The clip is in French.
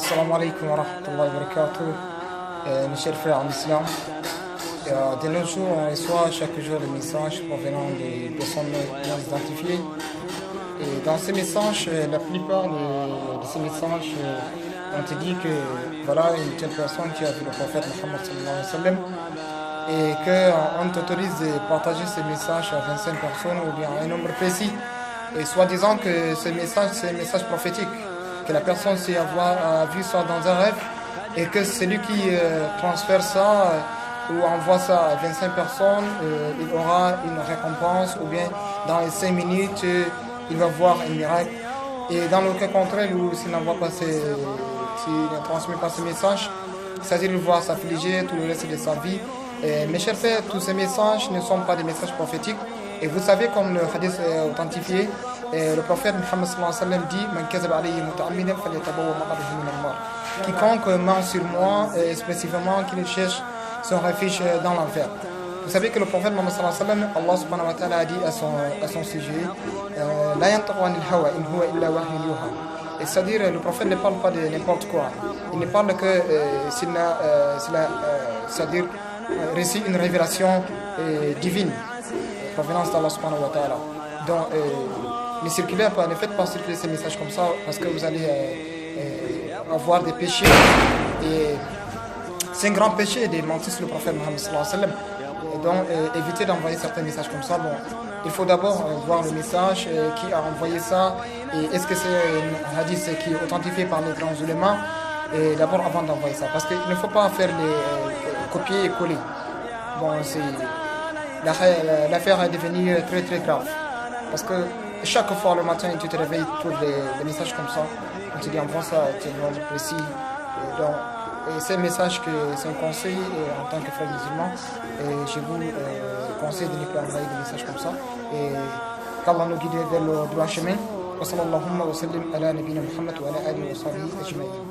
Assalamu alaikum wa rahmatullahi wa barakatuh. Mes chers frères en islam, de nos jours, on reçoit chaque jour des messages provenant des personnes non identifiées. Et dans ces messages, la plupart de ces messages, on te dit que voilà une telle personne qui a vu le prophète Mohammed sallallahu alayhi wa sallam et qu'on t'autorise de partager ces messages à 25 personnes ou bien à un nombre précis. Et soi-disant que ce message, c'est un message prophétique, que la personne sait avoir vu ça dans un rêve et que celui qui transfère ça ou envoie ça à 25 personnes, il aura une récompense ou bien dans les 5 minutes, il va voir un miracle. Et dans le cas contraire, où s'il n'envoie pas s'il ne transmet pas ce message, c'est-à-dire il va s'affliger tout le reste de sa vie. Et mes chers frères, tous ces messages ne sont pas des messages prophétiques. Et vous savez, comme le hadith est authentifié, le prophète Mohammed sallallahu alayhi wa sallam dit Man kazaba alayhi muta'ammidan falyatabawwa maq'adahu min an-nar. Quiconque ment sur moi, spécifiquement qu'il cherche son refuge dans l'enfer. Vous savez que le prophète Mohammed sallallahu alayhi wa sallam, Allah subhanahu wa ta'ala a dit à son sujet La yantiqu anil hawa in huwa illa wahyun yuha. Et c'est-à-dire, le prophète ne parle pas de n'importe quoi. Il ne parle que s'il a c'est-à-dire reçu une révélation divine, provenance d'Allah subhanahu wa ta'ala. Donc, ne faites pas circuler ces messages comme ça parce que vous allez avoir des péchés. Et c'est un grand péché de mentir sur le prophète Mohammed sallallahu alayhi wa sallam. Et donc, évitez d'envoyer certains messages comme ça. Bon, il faut d'abord voir le message, qui a envoyé ça, et est-ce que c'est un hadith qui est authentifié par les grands ulémas, et d'abord avant d'envoyer ça. Parce qu'il ne faut pas faire les copier et coller. Bon, l'affaire est devenue très très grave. Parce que chaque fois le matin, tu te réveilles, tu trouves des messages comme ça. On te dit envoie ça, tu es nombre précis. Et c'est un message que c'est un conseil en tant que frère musulman. Et je vous conseille de ne pas envoyer des messages comme ça. Et qu'Allah nous guide vers le droit chemin. Wa sallallahu wa sallim ala nabina Muhammad wa ala alihi wa sahbihi ajma'in.